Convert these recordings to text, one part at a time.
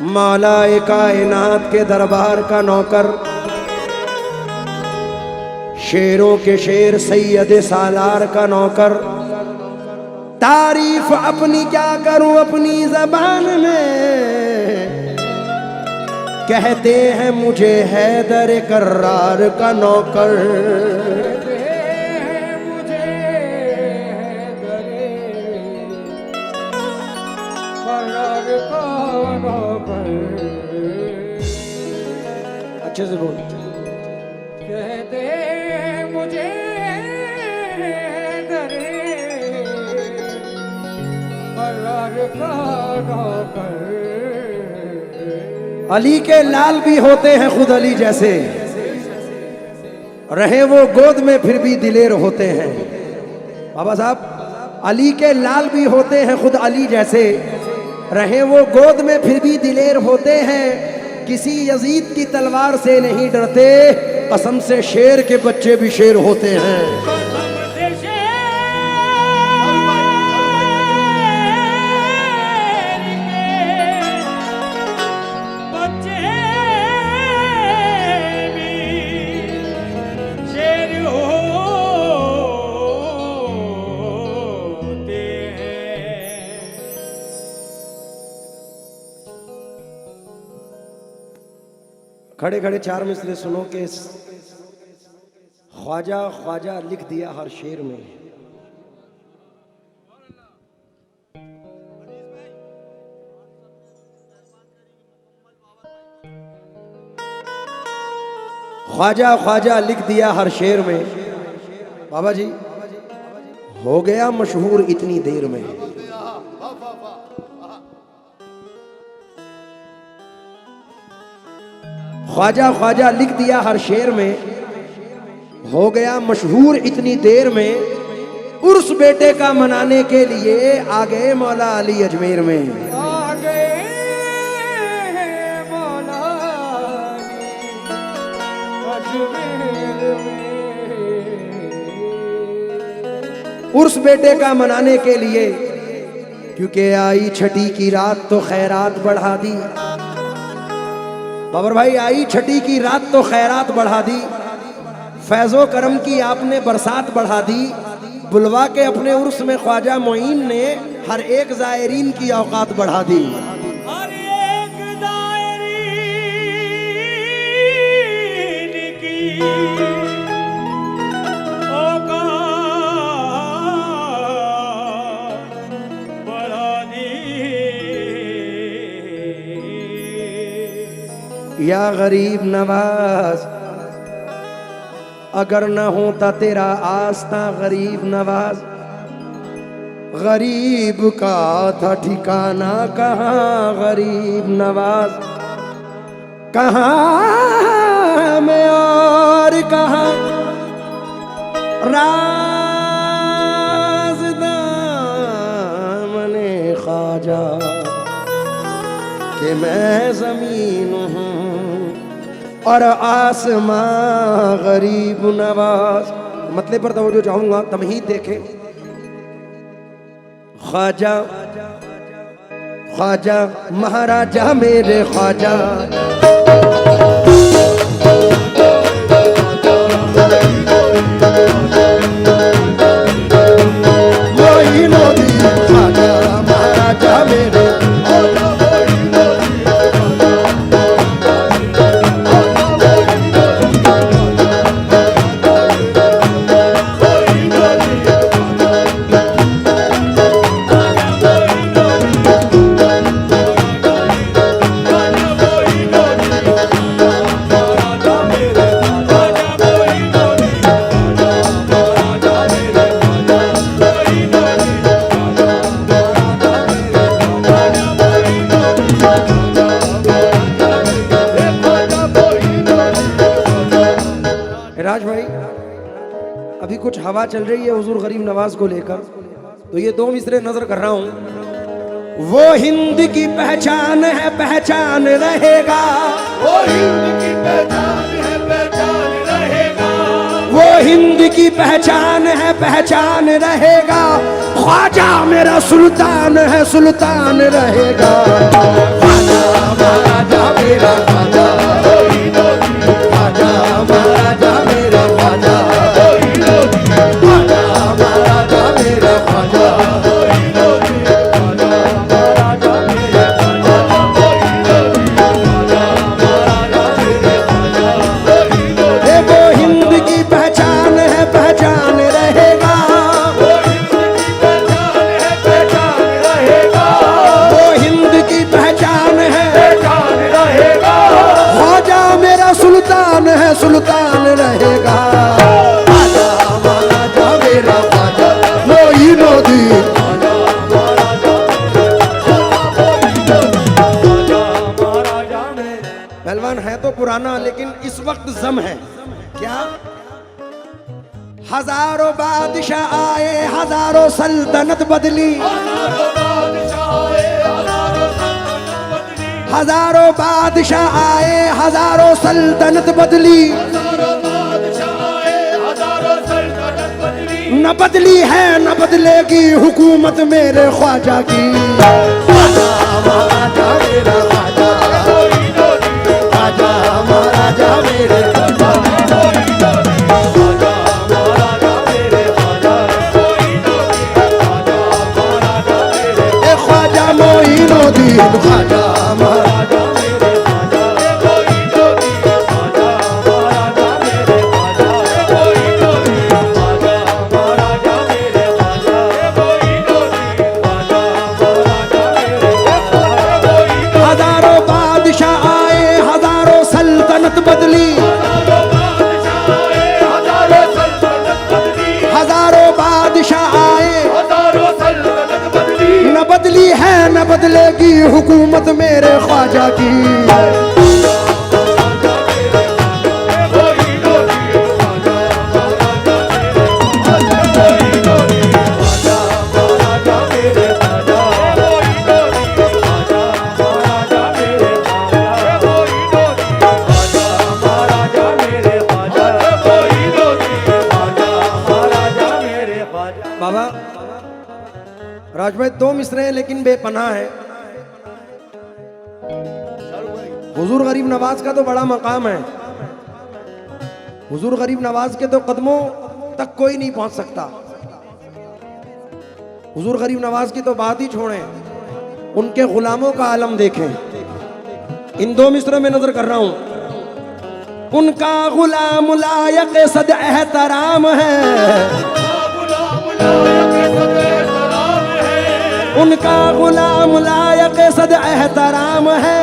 मौलाए कायनात के दरबार का नौकर, शेरों के शेर सैयद सालार का नौकर। तारीफ अपनी क्या करूं अपनी जबान में, कहते हैं मुझे हैदर कर्रार का नौकर। अच्छे से बोल। कहते मुझे अली के लाल भी होते हैं खुद अली जैसे, रहे वो गोद में फिर भी दिलेर होते हैं। बाबा साहब, अली के लाल भी होते हैं खुद अली जैसे, रहे वो गोद में फिर भी दिलेर होते हैं। किसी यजीद की तलवार से नहीं डरते, कसम से शेर के बच्चे भी शेर होते हैं। खड़े खड़े चार मिसरे सुनो के ख्वाजा ख्वाजा लिख दिया हर शेर में। ख्वाजा ख्वाजा लिख दिया हर शेर में। बाबा जी हो गया मशहूर इतनी देर में। ख्वाजा ख्वाजा लिख दिया हर शेर में, हो गया मशहूर इतनी देर में। उर्स बेटे का मनाने के लिए आ गए मौला अली अजमेर में। आ गए मौला अजमेर में। उर्स बेटे का मनाने के लिए, क्योंकि आई छठी की रात तो खैरात बढ़ा दी। बाबर भाई, आई छठी की रात तो खैरात बढ़ा दी। फैज़ो करम की आपने बरसात बढ़ा दी। बुलवा के अपने उर्स में ख्वाजा मोइन ने हर एक ज़ायरीन की औकात बढ़ा दी। हर एक ज़ायरीन की औकात बढ़ा दी। या गरीब नवाज, अगर न होता तेरा आस्था गरीब नवाज, गरीब का था ठिकाना कहाँ गरीब नवाज। कहाँ में और कहाँ राज़दामने ख्वाजा कि मैं ज़मीन हूँ और आसमां गरीब नवाज। मतलब पर तवज्जो चाहूंगा, तमहीद देखें। ख्वाजा ख्वाजा महाराजा मेरे ख्वाजा, मोइनुद्दीन ख्वाजा महाराजा मेरे। राज भाई, अभी कुछ हवा चल रही है हुजूर गरीब नवाज को लेकर, तो ये दो मिसरे नजर कर रहा हूं। वो हिंद की पहचान है, पहचान रहेगा। वो हिंद की पहचान है, पहचान रहेगा। वो हिंद की पहचान है, पहचान रहेगा। ख्वाजा मेरा सुल्तान है, सुल्तान रहेगा। ख्वाजा कुरान है तो पुराना, लेकिन इस वक्त जम है क्या? हजारों बादशाह आए, हजारों सल्तनत बदली, हजारों बादशाह आए, हजारों सल्तनत बदली, न बदली है न बदलेगी हुकूमत मेरे ख्वाजा की। ख्वाजा महाराजा मेरे ख्वाजा, ख्वाजा महाराजा मेरे ख्वाजा, ख्वाजा मोइनुद्दीन ख्वाजा महाराजा मेरे बदली, हजारों बादशाह आए, न बदली है न बदलेगी हुकूमत मेरे ख्वाजा की। बाबा राज भाई दो मिसरे हैं लेकिन बेपनाह है। हुजूर गरीब नवाज का तो बड़ा मकाम है, हुजूर गरीब नवाज के तो कदमों तक कोई नहीं पहुंच सकता। हुजूर गरीब नवाज की तो बात ही छोड़ें, उनके गुलामों का आलम देखें। इन दो मिसरों में नजर कर रहा हूं। उनका गुलाम लायक सद एहतराम है, उनका गुलाम लायक सद एहतराम है,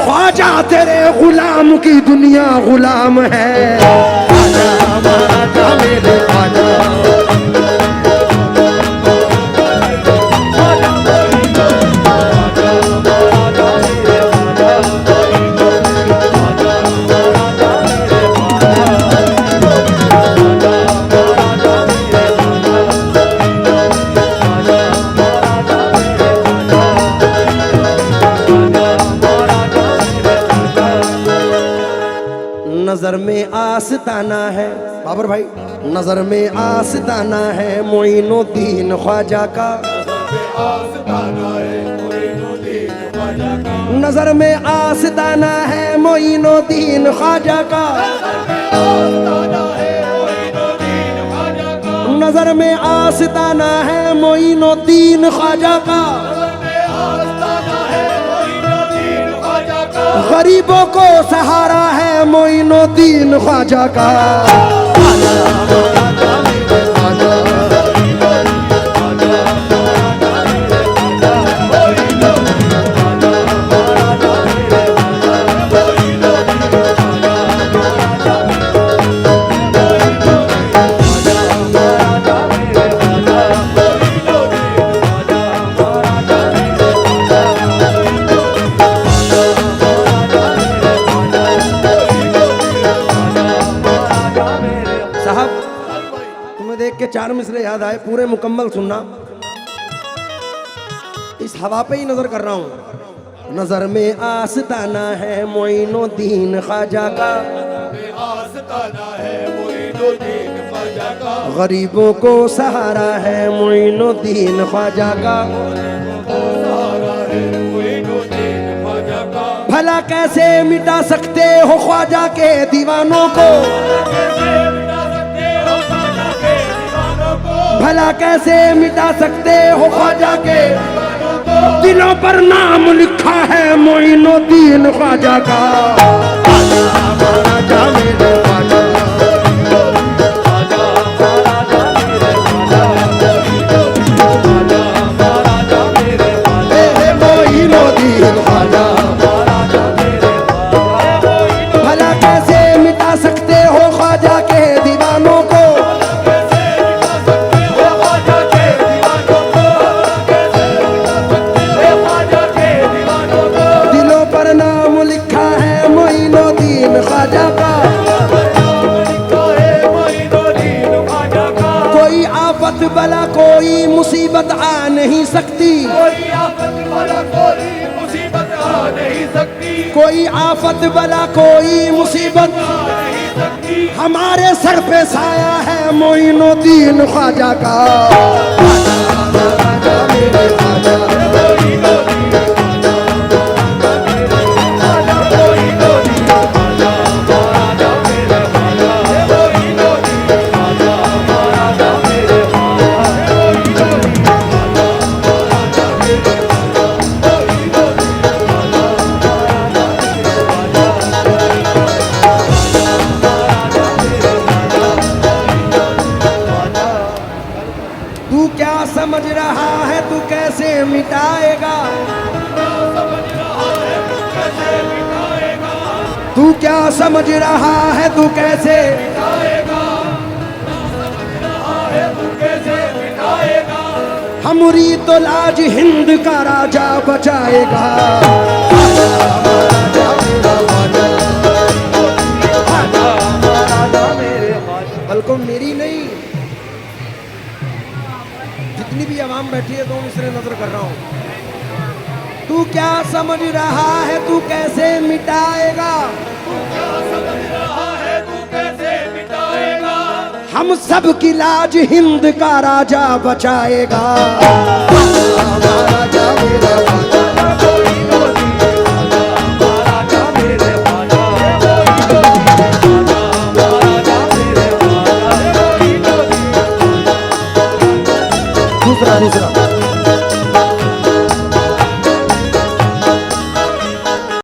ख्वाजा तेरे गुलाम की दुनिया गुलाम है। ख्वाजा महाराजा मेरे ख्वाजा, नजर में आस्ताना है बाबर भाई, नजर में आस्ताना है मोइनुद्दीन ख्वाजा का, नजर में आस्ताना है मोइनुद्दीन ख्वाजा का, नजर में आस्ताना है मोइनुद्दीन ख्वाजा का। गरीबों को सहारा है मोइनुद्दीन ख्वाजा का। के चार मिसरे याद आए, पूरे मुकम्मल सुनना। इस हवा पे ही नजर कर रहा हूं। नजर में आस्ताना है मोइनुद्दीन ख्वाजा का, गरीबों को सहारा है मोइनुद्दीन ख्वाजा का। भला कैसे मिटा सकते हो ख्वाजा के दीवानों को, भला कैसे मिटा सकते हो ख्वाजा के दिलों पर नाम लिखा है मोइनुद्दीन ख्वाजा का। भला कैसे मिटा सकते हो ख्वाजा के दीवानों को, सकती, कोई आफत वाला कोई मुसीबत आ नहीं सकती, कोई आफत वाला कोई मुसीबत आ नहीं सकती। हमारे सर पे साया है मोइनुद्दीन ख्वाजा का। तू क्या समझ रहा है तू कैसे मिटाएगा, तू क्या समझ रहा है तू कैसे, हमरी तो लाज हिंद का राजा बचाएगा। बल्कि मेरी नहीं, जितनी भी आवाम बैठी है तो इसलिए नजर कर रहा हूं। तू क्या समझ रहा है तू कैसे मिटाएगा, हम सब की लाज हिंद का राजा बचाएगा। दूसरा